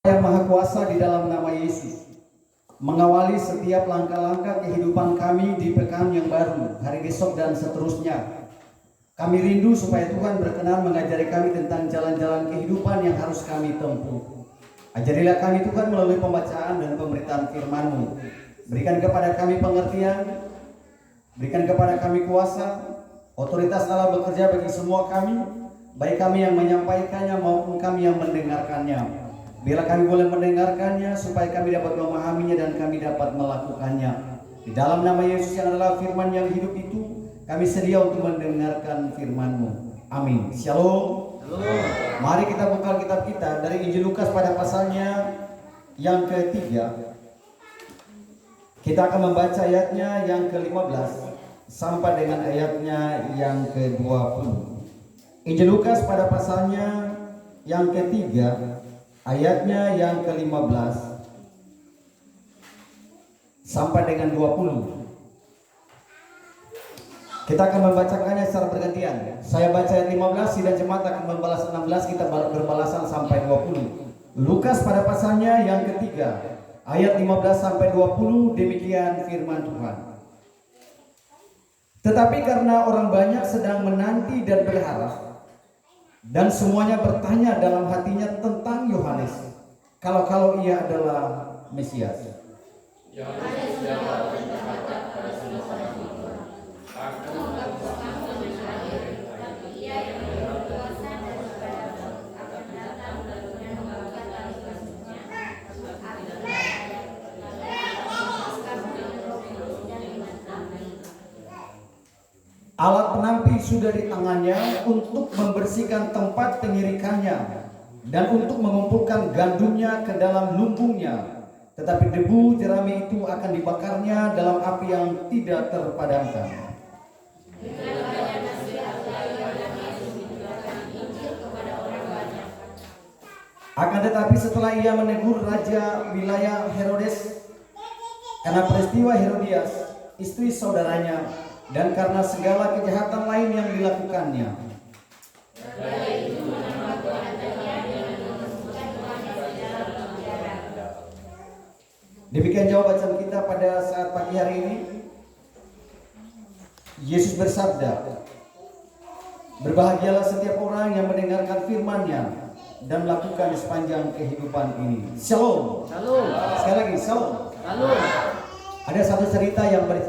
Yang Maha Kuasa di dalam nama Yesus mengawali setiap langkah-langkah kehidupan kami di pekan yang baru, hari besok dan seterusnya. Kami rindu supaya Tuhan berkenan mengajari kami tentang jalan-jalan kehidupan yang harus kami tempuh. Ajarilah kami Tuhan melalui pembacaan dan pemberitaan firman-Mu. Berikan kepada kami pengertian, berikan kepada kami kuasa, otoritas Allah bekerja bagi semua kami, baik kami yang menyampaikannya maupun kami yang mendengarkannya. Bila kami boleh mendengarkannya supaya kami dapat memahaminya dan kami dapat melakukannya. Di dalam nama Yesus yang adalah firman yang hidup itu, kami sedia untuk mendengarkan firman-Mu. Amin. Shalom. Mari kita buka kitab kita dari Injil Lukas pada pasalnya yang ketiga. Kita akan membaca ayatnya yang ke-15 sampai dengan ayatnya yang ke-20. Injil Lukas pada pasalnya yang ketiga, ayatnya yang ke-15 sampai dengan 20. Kita akan membacakannya secara bergantian. Saya baca ayat 15, sidang jemaat akan membalas 16, kita berbalasan sampai 20. Lukas pada pasalnya yang ketiga, ayat 15 sampai 20, demikian firman Tuhan. Tetapi karena orang banyak sedang menanti dan berharap, dan semuanya bertanya dalam hatinya tentang Yohanes, kalau ia adalah Mesias. Yohanes jawab dan berkata kepada saudara-saudara, aku bukan Mesias, tapi ia yang berkuasa daripadaku akan datang barunya membawa tali kasutnya. Alat penampi sudah di tangannya untuk membersihkan tempat pengirikannya dan untuk mengumpulkan gandumnya ke dalam lumbungnya. Tetapi debu jerami itu akan dibakarnya dalam api yang tidak terpadamkan. Akan tetapi setelah ia menegur raja wilayah Herodes karena peristiwa Herodias, istri saudaranya, dan karena segala kejahatan lain yang dilakukannya, demikian jawab bacaan kita pada saat pagi hari ini. Yesus bersabda, berbahagialah setiap orang yang mendengarkan firman-Nya dan melakukan sepanjang kehidupan ini. Shalom. Shalom. Sekali lagi, shalom. Shalom. Ada satu cerita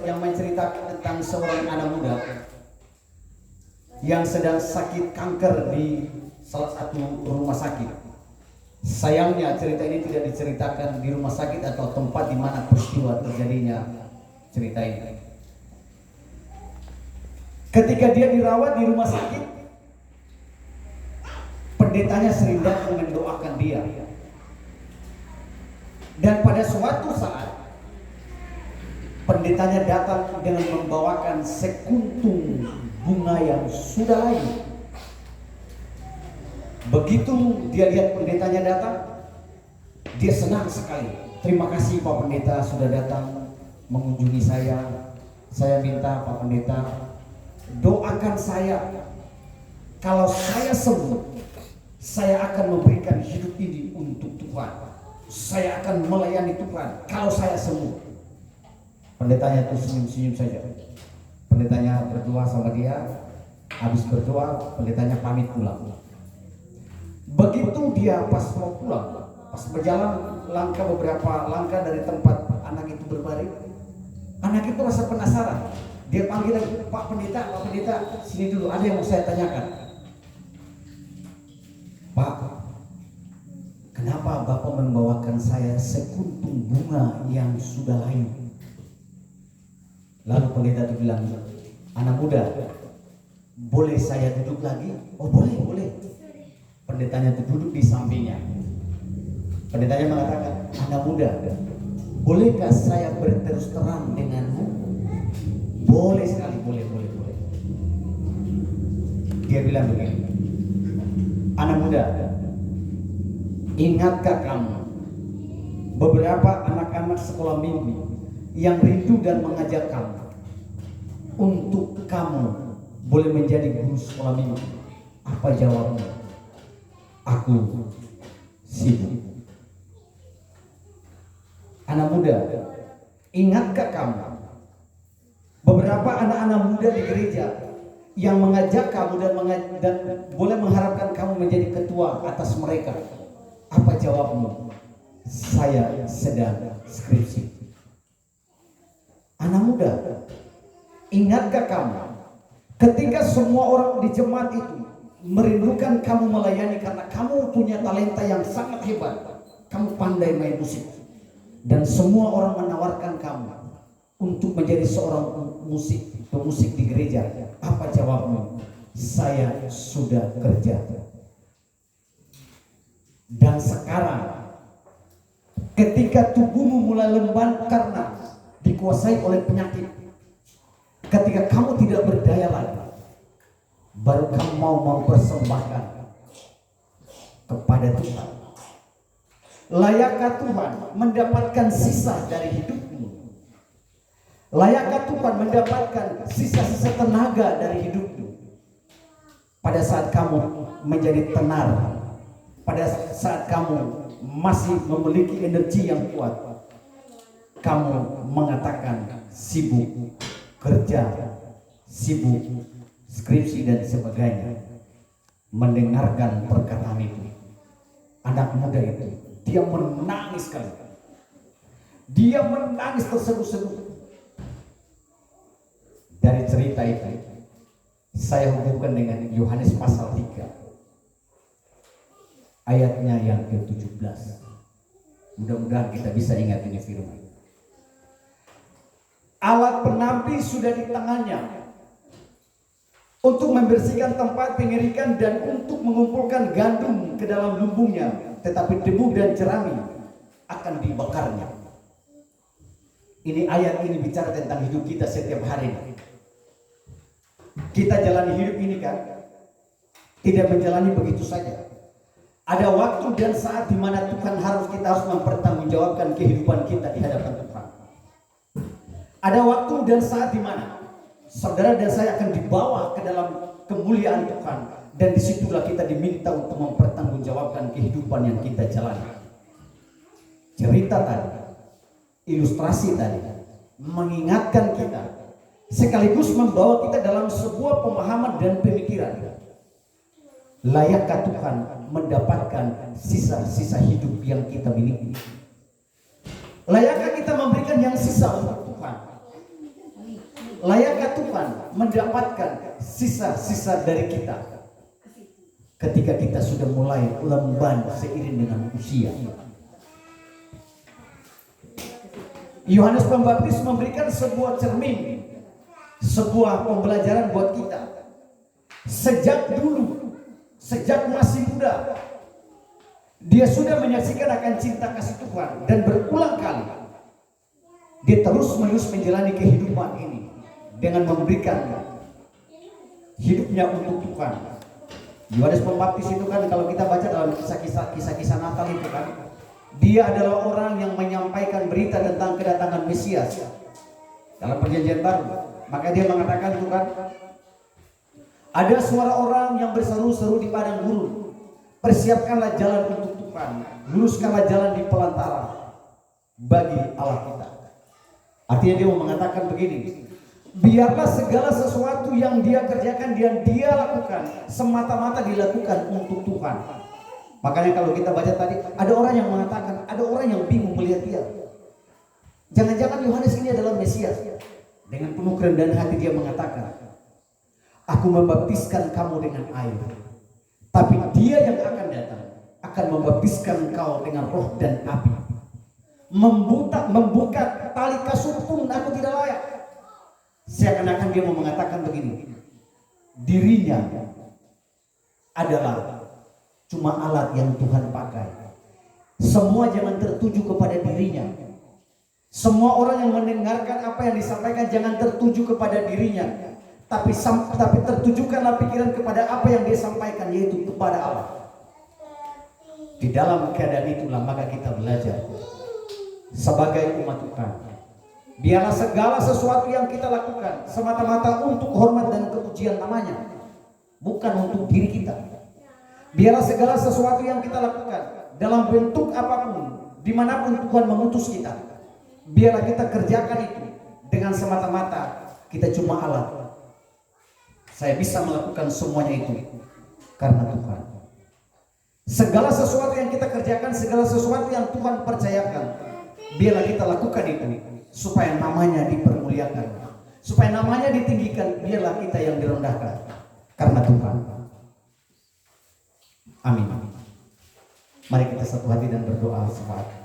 yang menceritakan tentang seorang anak muda yang sedang sakit kanker di salah satu rumah sakit. Sayangnya cerita ini tidak diceritakan di rumah sakit atau tempat di mana peristiwa terjadinya cerita ini. Ketika dia dirawat di rumah sakit, pendetanya sering datang mendoakan dia. Dan pada suatu saat pendetanya datang dengan membawakan sekuntum bunga yang sudah layu. Begitu dia lihat pendetanya datang, dia senang sekali. Terima kasih Pak Pendeta sudah datang mengunjungi saya. Saya minta Pak Pendeta doakan saya. Kalau saya sembuh, saya akan memberikan hidup ini untuk Tuhan. Saya akan melayani Tuhan kalau saya sembuh. Pendetanya itu senyum-senyum saja. Pendetanya berdoa sama dia. Habis berdoa, pendetanya pamit pulang. Begitu dia pas mau pulang, pas berjalan beberapa langkah dari tempat anak itu berbaring, anak itu rasa penasaran. Dia panggil lagi, Pak Pendeta, sini dulu, ada yang mau saya tanyakan. Pak, kenapa Bapak membawakan saya sekuntum bunga yang sudah layu? Lalu pendeta itu bilang, anak muda, boleh saya duduk lagi? Oh boleh. Pendetanya itu duduk di sampingnya. Pendetanya mengatakan, anak muda, bolehkah saya berterus terang denganmu? Boleh sekali, boleh. Dia bilang begini, anak muda, ingatkah kamu beberapa anak-anak sekolah minggu yang rindu dan mengajak kamu untuk kamu boleh menjadi guru sekolah minggu? Apa jawabnya? Aku sibuk. Anak muda, ingatkah kamu beberapa anak-anak muda di gereja yang mengajak kamu dan boleh mengharapkan kamu menjadi ketua atas mereka? Apa jawabmu? Saya sedang skripsi. Anak muda, ingatkah kamu ketika semua orang di jemaat itu merindukan kamu melayani karena kamu punya talenta yang sangat hebat, kamu pandai main musik, dan semua orang menawarkan kamu untuk menjadi seorang pemusik di gereja? Apa jawabmu? Saya sudah kerja. Dan sekarang ketika tubuhmu mulai lemban karena dikuasai oleh penyakit, ketika kamu tidak berdaya lagi, baru kamu mau mempersembahkan kepada Tuhan. Layakkah Tuhan mendapatkan sisa dari hidupmu? Layakkah Tuhan mendapatkan sisa-sisa tenaga dari hidupmu? Pada saat kamu menjadi tenar, pada saat kamu masih memiliki energi yang kuat, kamu mengatakan sibuk kerja, sibuk skripsi dan sebagainya. Mendengarkan perkataan itu, anak muda itu, dia menangis sekali. Dia menangis terseduh-seduh. Dari cerita itu, saya hubungkan dengan Yohanes pasal 3, ayatnya yang ke-17. Mudah-mudahan kita bisa ingat ini firman. Alat penampi sudah di tangannya untuk membersihkan tempat pengerikan dan untuk mengumpulkan gandum ke dalam lumbungnya, tetapi debu dan jerami akan dibakarnya. Ini ayat ini bicara tentang hidup kita setiap hari. Kita jalani hidup ini kan tidak menjalani begitu saja. Ada waktu dan saat di mana kita harus mempertanggungjawabkan kehidupan kita di hadapan Tuhan. Ada waktu dan saat di mana saudara dan saya akan dibawa ke dalam kemuliaan Tuhan, dan disitulah kita diminta untuk mempertanggungjawabkan kehidupan yang kita jalani. Cerita tadi, ilustrasi tadi, mengingatkan kita, sekaligus membawa kita dalam sebuah pemahaman dan pemikiran. Layakkah Tuhan mendapatkan sisa-sisa hidup yang kita miliki? Layakkah kita memberikan yang sisa untuk Tuhan? Layakkah Tuhan mendapatkan sisa-sisa dari kita ketika kita sudah mulai lemban seiring dengan usia? Yohanes Pembaptis memberikan sebuah cermin, sebuah pembelajaran buat kita. Sejak dulu, sejak masih muda, dia sudah menyaksikan akan cinta kasih Tuhan, dan berulang kali dia terus-menerus menjalani kehidupan ini dengan memberikan hidupnya untuk Tuhan. Yohanes Pembaptis itu kan, kalau kita baca dalam kisah-kisah Natal itu kan, dia adalah orang yang menyampaikan berita tentang kedatangan Mesias dalam Perjanjian Baru. Maka dia mengatakan itu kan, ada suara orang yang berseru-seru di padang gurun, persiapkanlah jalan untuk Tuhan, luruskanlah jalan di pelantara bagi Allah kita. Artinya dia mau mengatakan begini, biarlah segala sesuatu yang dia kerjakan dan dia lakukan semata-mata dilakukan untuk Tuhan. Makanya kalau kita baca tadi, ada orang yang mengatakan, ada orang yang bingung melihat dia. Jangan-jangan Yohanes ini adalah Mesias. Dengan penuh kerendahan hati dia mengatakan, aku membaptiskan kamu dengan air, tapi dia yang akan datang akan membaptiskan kau dengan roh dan api. Membuka tali kasut pun aku tidak layak. Seakan-akan dia mau mengatakan begini, dirinya adalah cuma alat yang Tuhan pakai. Semua jangan tertuju kepada dirinya. Semua orang yang mendengarkan apa yang disampaikan jangan tertuju kepada dirinya, tapi tertujukanlah pikiran kepada apa yang dia sampaikan, yaitu kepada Allah. Di dalam keadaan itulah maka kita belajar sebagai umat Tuhan, biarlah segala sesuatu yang kita lakukan semata-mata untuk hormat dan kepujian namanya, bukan untuk diri kita. Biarlah segala sesuatu yang kita lakukan dalam bentuk apapun, dimanapun Tuhan mengutus kita, Biarlah kita kerjakan itu dengan semata-mata kita cuma alat. Saya bisa melakukan semuanya itu karena Tuhan. Segala sesuatu yang kita kerjakan, segala sesuatu yang Tuhan percayakan, biarlah kita lakukan itu supaya namanya dipermuliakan, supaya namanya ditinggikan. Biarlah kita yang direndahkan karena Tuhan. Amin. Mari kita satu hati dan berdoa sesaat.